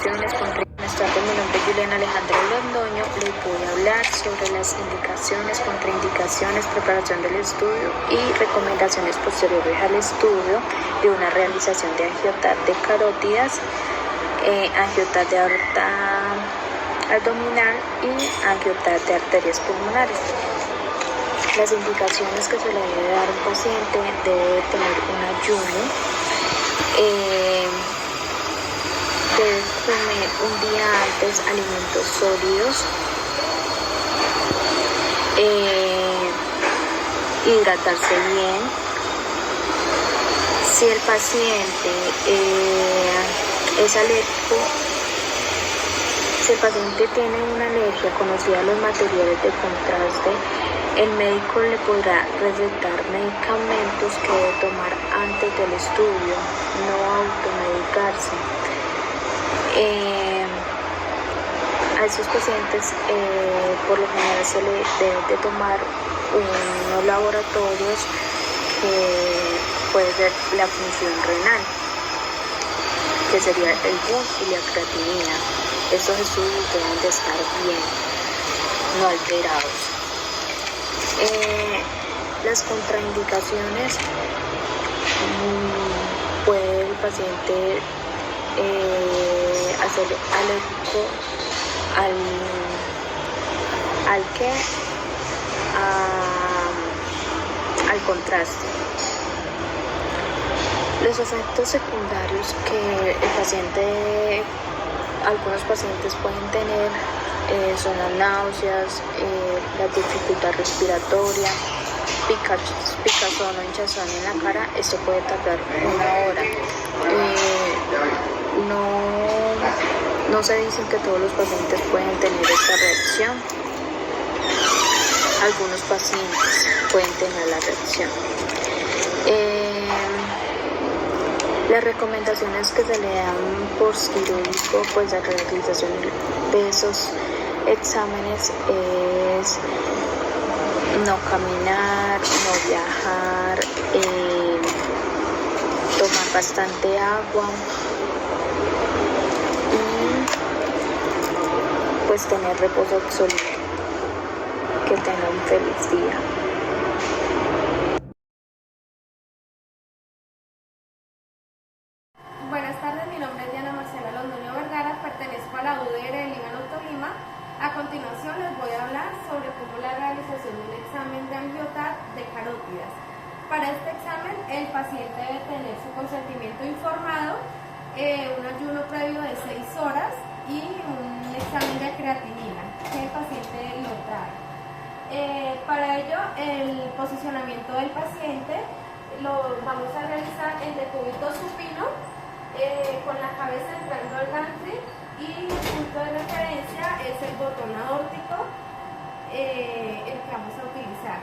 indicaciones Buenas tardes, mi nombre es Juliana Alejandra Londoño. Les voy a hablar sobre las indicaciones, contraindicaciones, preparación del estudio y recomendaciones posteriores al estudio de una realización de angiotat de carótidas, angiotat de aorta abdominal y angiotat de arterias pulmonares. Las indicaciones que se le debe dar a un paciente: debe tener un ayuno, debe comer un día antes alimentos sólidos, hidratarse bien. Si el paciente es alérgico, si el paciente tiene una alergia conocida a los materiales de contraste, el médico le podrá recetar medicamentos que debe tomar antes del estudio, no automedicarse. A esos pacientes por lo general se le debe de tomar unos laboratorios que puede ser la función renal, que sería el BUN y la creatinina. Estos estudios deben de estar bien, no alterados. Las contraindicaciones: puede el paciente hacer alérgico al contraste. Los efectos secundarios que algunos pacientes pueden tener son las náuseas, la dificultad respiratoria, picazón o hinchazón en la cara. Esto puede tardar 1 hora. No se dicen que todos los pacientes pueden tener esta reacción. Algunos pacientes pueden tener la reacción. Las recomendaciones que se le dan postquirúrgico, pues la realización de esos exámenes es no caminar, no viajar, tomar bastante agua y pues tener reposo absoluto. Que tenga un feliz día. Buenas tardes, mi nombre es Diana Marcela Londoño Vergara, pertenezco a la UDR de Líbano Tolima. A continuación les voy a hablar sobre cómo la realización de un examen de angiotat de carótidas. Para este examen el paciente debe tener su consentimiento informado, un ayuno previo de 6 horas y un examen de creatinina que el paciente lo trae. Para ello el posicionamiento del paciente lo vamos a realizar en decúbito supino, con la cabeza entrando al gantry, y el punto de referencia es el botón aórtico, el que vamos a utilizar.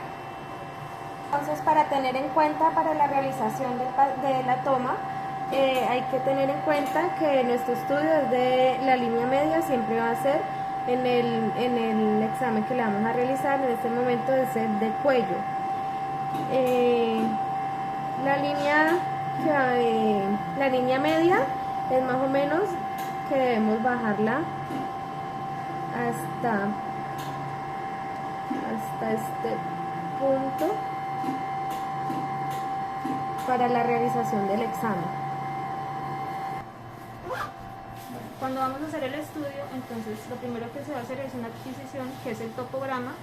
Entonces, para tener en cuenta para la realización de la toma, hay que tener en cuenta que nuestro estudio desde la línea media siempre va a ser en el examen que le vamos a realizar. En este momento es el de cuello. La línea media es más o menos que debemos bajarla hasta este punto para la realización del examen. Cuando vamos a hacer el estudio, entonces lo primero que se va a hacer es una adquisición, que es el topograma,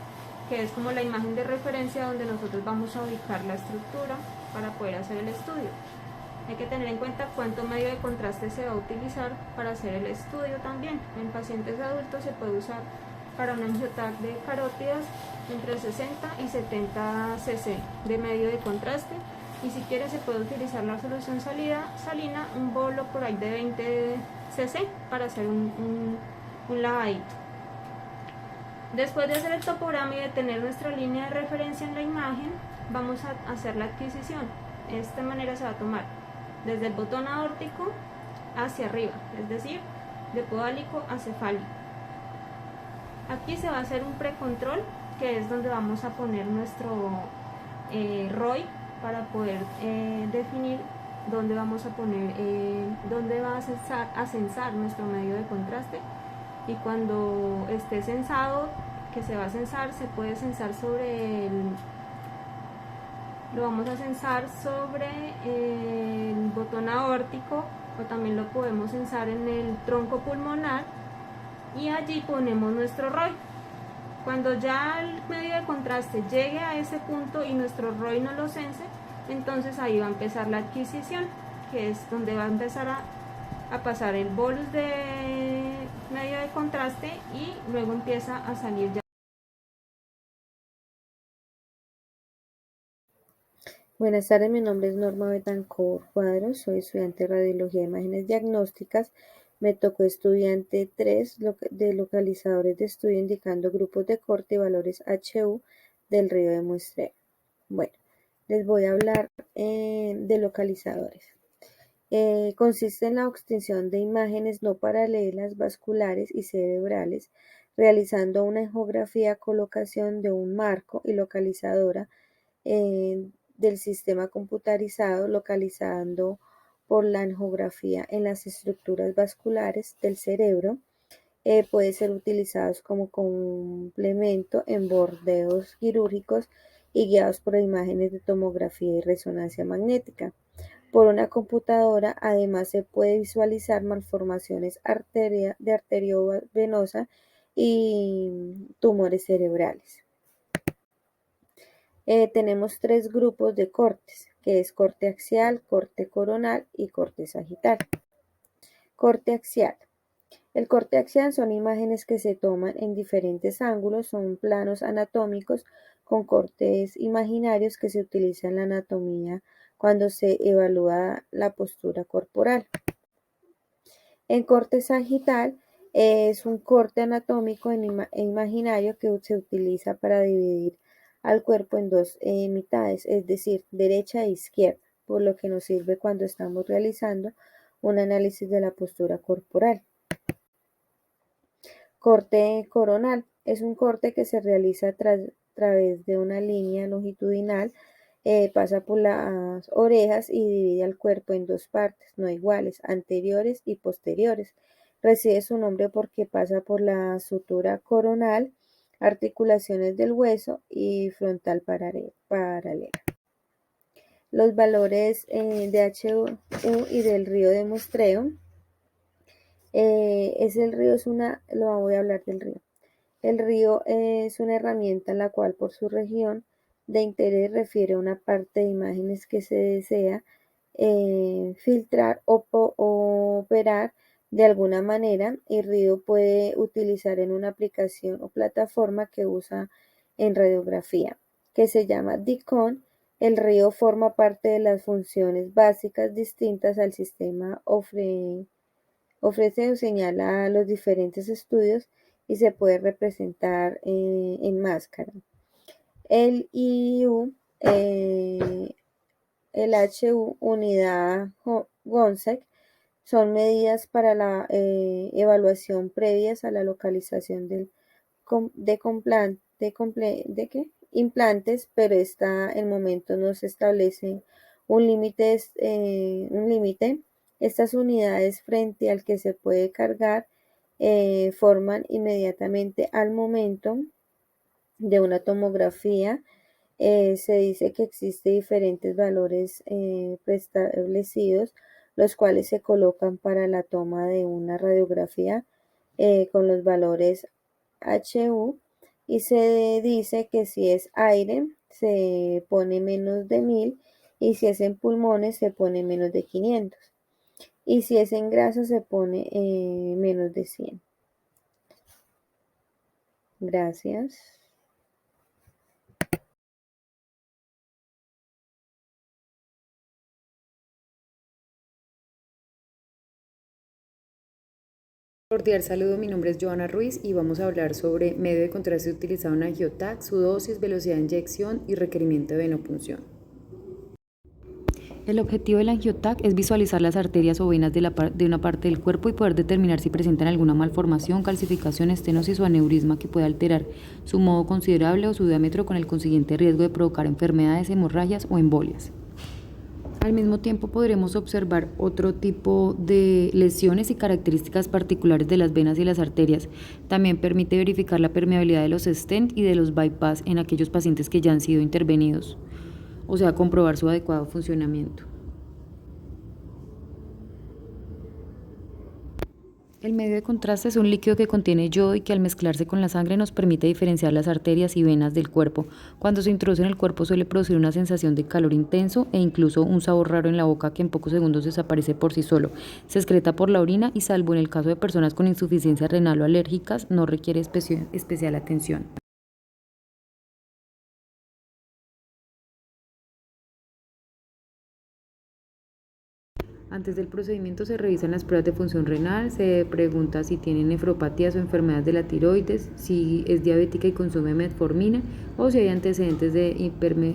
que es como la imagen de referencia donde nosotros vamos a ubicar la estructura para poder hacer el estudio. Hay que tener en cuenta cuánto medio de contraste se va a utilizar para hacer el estudio también. En pacientes adultos se puede usar para un angiotat de carótidas entre 60 y 70 cc de medio de contraste, y si quiere se puede utilizar la solución salina, un bolo por ahí de 20 cc para hacer un lavadito. Después de hacer el topograma y de tener nuestra línea de referencia en la imagen, vamos a hacer la adquisición. De esta manera se va a tomar desde el botón aórtico hacia arriba, es decir, de podálico a cefálico. Aquí se va a hacer un precontrol, que es donde vamos a poner nuestro ROI para poder definir dónde vamos a poner, dónde va a censar nuestro medio de contraste, y cuando esté censado, que se va a censar, se puede censar sobre lo vamos a censar sobre el botón aórtico, o también lo podemos censar en el tronco pulmonar, y allí ponemos nuestro ROI. Cuando ya el medio de contraste llegue a ese punto y nuestro ROI no lo sense, entonces ahí va a empezar la adquisición, que es donde va a empezar a pasar el bolus de medio de contraste, y luego empieza a salir ya. Buenas tardes, mi nombre es Norma Betancourt Cuadros, soy estudiante de Radiología de Imágenes Diagnósticas. Me tocó estudiante 3 de localizadores de estudio indicando grupos de corte y valores HU del río de muestreo. Bueno, les voy a hablar de localizadores. Consiste en la obtención de imágenes no paralelas, vasculares y cerebrales, realizando una ejografía, colocación de un marco y localizadora del sistema computarizado, localizando por la angiografía en las estructuras vasculares del cerebro. Puede ser utilizados como complemento en bordeos quirúrgicos y guiados por imágenes de tomografía y resonancia magnética. Por una computadora, además, se puede visualizar malformaciones de arteriovenosa y tumores cerebrales. Tenemos 3 grupos de cortes, que es corte axial, corte coronal y corte sagital. Corte axial. El corte axial son imágenes que se toman en diferentes ángulos, son planos anatómicos con cortes imaginarios que se utilizan en la anatomía cuando se evalúa la postura corporal. En corte sagital es un corte anatómico imaginario que se utiliza para dividir al cuerpo en dos mitades, es decir, derecha e izquierda, por lo que nos sirve cuando estamos realizando un análisis de la postura corporal. Corte coronal es un corte que se realiza a través de una línea longitudinal, pasa por las orejas y divide al cuerpo en dos partes no iguales, anteriores y posteriores. Recibe su nombre porque pasa por la sutura coronal, articulaciones del hueso y frontal paralela. Los valores de HU y del río de muestreo. Lo voy a hablar del río. El río es una herramienta en la cual por su región de interés refiere una parte de imágenes que se desea filtrar o operar de alguna manera, y río puede utilizar en una aplicación o plataforma que usa en radiografía, que se llama DICON. El río forma parte de las funciones básicas distintas al sistema ofrece o señala los diferentes estudios y se puede representar en máscara. El IU, el HU, unidad GONSEC, son medidas para la evaluación previas a la localización de implantes, pero el momento no se establece un límite. Estas unidades frente al que se puede cargar forman inmediatamente al momento de una tomografía. Se dice que existen diferentes valores preestablecidos, los cuales se colocan para la toma de una radiografía con los valores HU, y se dice que si es aire se pone menos de 1000, y si es en pulmones se pone menos de 500, y si es en grasa se pone menos de 100. Gracias. Cordial saludo, mi nombre es Joana Ruiz y vamos a hablar sobre medio de contraste utilizado en angioTAC, su dosis, velocidad de inyección y requerimiento de venopunción. El objetivo del angioTAC es visualizar las arterias o venas de una parte del cuerpo y poder determinar si presentan alguna malformación, calcificación, estenosis o aneurisma que pueda alterar su modo considerable o su diámetro, con el consiguiente riesgo de provocar enfermedades, hemorragias o embolias. Al mismo tiempo podremos observar otro tipo de lesiones y características particulares de las venas y las arterias. También permite verificar la permeabilidad de los stent y de los bypass en aquellos pacientes que ya han sido intervenidos, o sea, comprobar su adecuado funcionamiento. El medio de contraste es un líquido que contiene yodo y que al mezclarse con la sangre nos permite diferenciar las arterias y venas del cuerpo. Cuando se introduce en el cuerpo suele producir una sensación de calor intenso e incluso un sabor raro en la boca que en pocos segundos desaparece por sí solo. Se excreta por la orina y, salvo en el caso de personas con insuficiencia renal o alérgicas, no requiere especial atención. Antes del procedimiento se revisan las pruebas de función renal, se pregunta si tiene nefropatías o enfermedades de la tiroides, si es diabética y consume metformina o si hay antecedentes de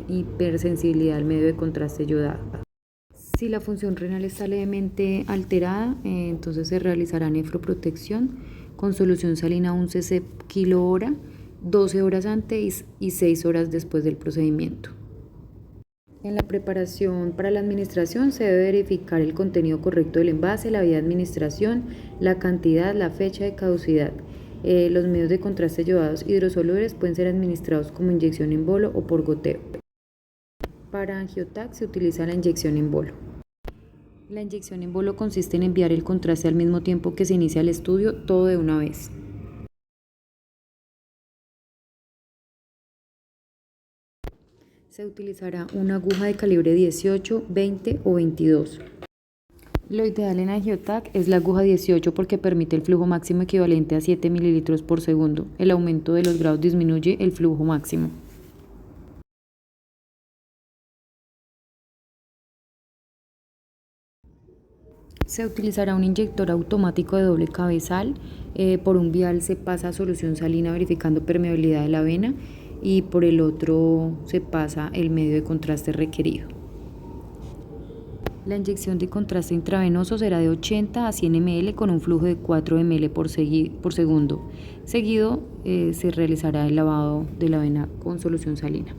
hipersensibilidad al medio de contraste yodado. Si la función renal está levemente alterada, entonces se realizará nefroprotección con solución salina 1 cc kilo hora, 12 horas antes y 6 horas después del procedimiento. En la preparación para la administración se debe verificar el contenido correcto del envase, la vía de administración, la cantidad, la fecha de caducidad. Los medios de contraste yodados hidrosolubles pueden ser administrados como inyección en bolo o por goteo. Para Angiotac se utiliza la inyección en bolo. La inyección en bolo consiste en enviar el contraste al mismo tiempo que se inicia el estudio, todo de una vez. Se utilizará una aguja de calibre 18, 20 o 22. Lo ideal en Angiotac es la aguja 18 porque permite el flujo máximo equivalente a 7 ml por segundo. El aumento de los grados disminuye el flujo máximo. Se utilizará un inyector automático de doble cabezal. Por un vial se pasa solución salina verificando permeabilidad de la vena y por el otro se pasa el medio de contraste requerido. La inyección de contraste intravenoso será de 80 a 100 ml con un flujo de 4 ml por segundo. Seguido se realizará el lavado de la vena con solución salina.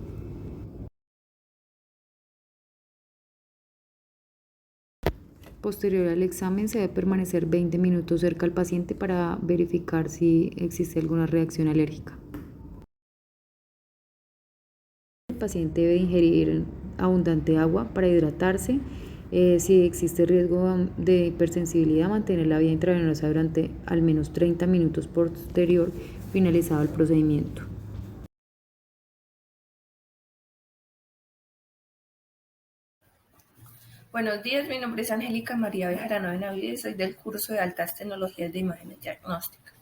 Posterior al examen se debe permanecer 20 minutos cerca al paciente para verificar si existe alguna reacción alérgica. El paciente debe ingerir abundante agua para hidratarse. Si existe riesgo de hipersensibilidad, mantener la vía intravenosa durante al menos 30 minutos posterior finalizado el procedimiento. Buenos días, mi nombre es Angélica María Bejarano Benavides, soy del curso de Altas Tecnologías de Imágenes Diagnósticas.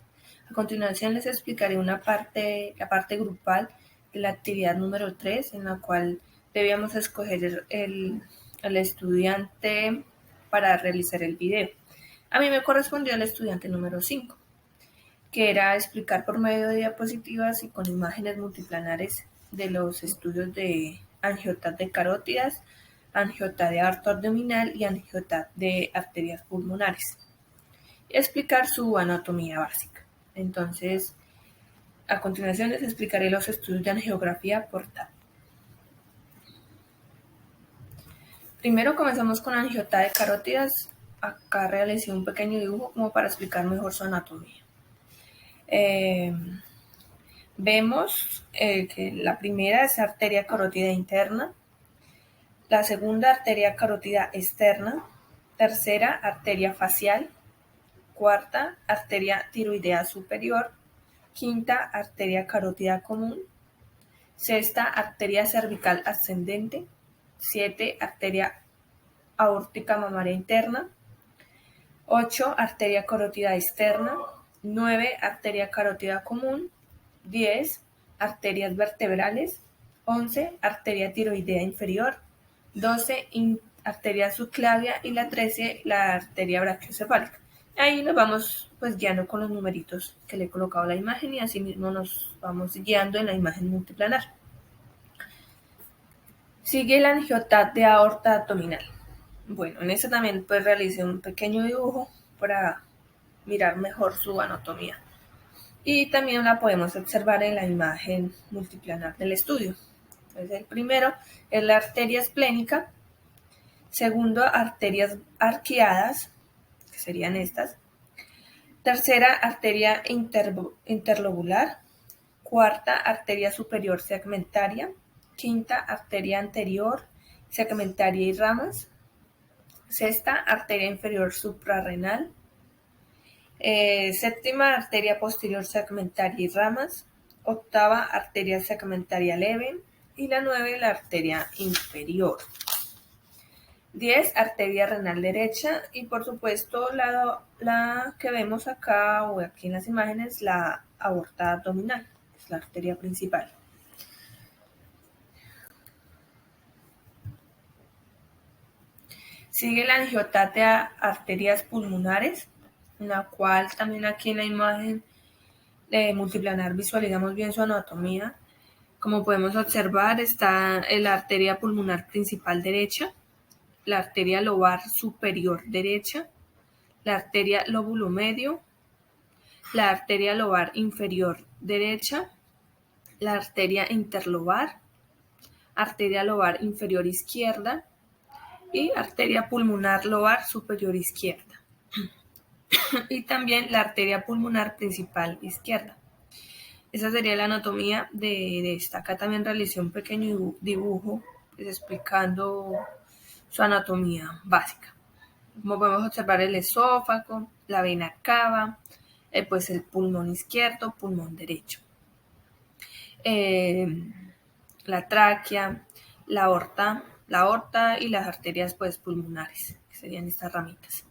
A continuación les explicaré la parte grupal de la actividad número 3, en la cual debíamos escoger el estudiante para realizar el video. A mí me correspondió el estudiante número 5, que era explicar por medio de diapositivas y con imágenes multiplanares de los estudios de angiotat de carótidas, angiotat de aorta abdominal y angiotat de arterias pulmonares. Y explicar su anatomía básica. Entonces, a continuación les explicaré los estudios de angiografía por TAP. Primero comenzamos con angiotat de carótidas. Acá realicé un pequeño dibujo como para explicar mejor su anatomía. Vemos que la primera es arteria carótida interna, la segunda arteria carótida externa, tercera arteria facial, cuarta arteria tiroidea superior, quinta arteria carótida común, sexta arteria cervical ascendente, 7 arteria aórtica mamaria interna, 8 arteria carótida externa, 9 arteria carótida común, 10 arterias vertebrales, 11 arteria tiroidea inferior, 12 arteria subclavia y la 13 la arteria brachiocefálica. Ahí nos vamos pues guiando con los numeritos que le he colocado a la imagen y así mismo nos vamos guiando en la imagen multiplanar. Sigue el angiotat de aorta abdominal. Bueno, en este también pues realicé un pequeño dibujo para mirar mejor su anatomía. Y también la podemos observar en la imagen multiplanar del estudio. Entonces el primero es la arteria esplénica. Segundo, arterias arqueadas, que serían estas. Tercera, arteria interlobular. Cuarta, arteria superior segmentaria. Quinta, arteria anterior segmentaria y ramas. Sexta, arteria inferior suprarrenal. Séptima, arteria posterior segmentaria y ramas. Octava, arteria segmentaria leve. Y la 9, la arteria inferior. 10, arteria renal derecha. Y por supuesto la que vemos acá o aquí en las imágenes, la aorta abdominal, es la arteria principal. Sigue la angiotatia arterias pulmonares, en la cual también aquí en la imagen de multiplanar visualizamos bien su anatomía. Como podemos observar, está la arteria pulmonar principal derecha, la arteria lobar superior derecha, la arteria lóbulo medio, la arteria lobar inferior derecha, la arteria interlobar, arteria lobar inferior izquierda y arteria pulmonar lobar superior izquierda. Y también la arteria pulmonar principal izquierda. Esa sería la anatomía de esta. Acá también realicé un pequeño dibujo pues, explicando su anatomía básica. Como podemos observar, el esófago, la vena cava, pues el pulmón izquierdo, pulmón derecho, la tráquea, la aorta y las arterias pues pulmonares, que serían estas ramitas.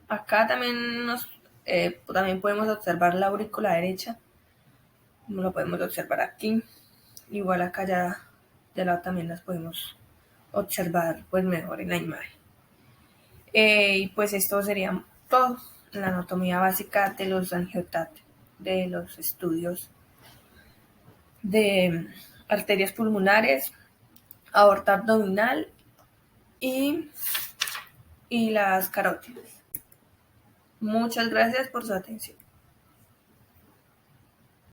Acá también podemos observar la aurícula derecha, como lo podemos observar aquí. Igual acá ya de lado también las podemos observar pues mejor en la imagen. Y pues esto sería todo, la anatomía básica de los angiotates, de los estudios de arterias pulmonares, aorta abdominal y las carótidas. Muchas gracias por su atención.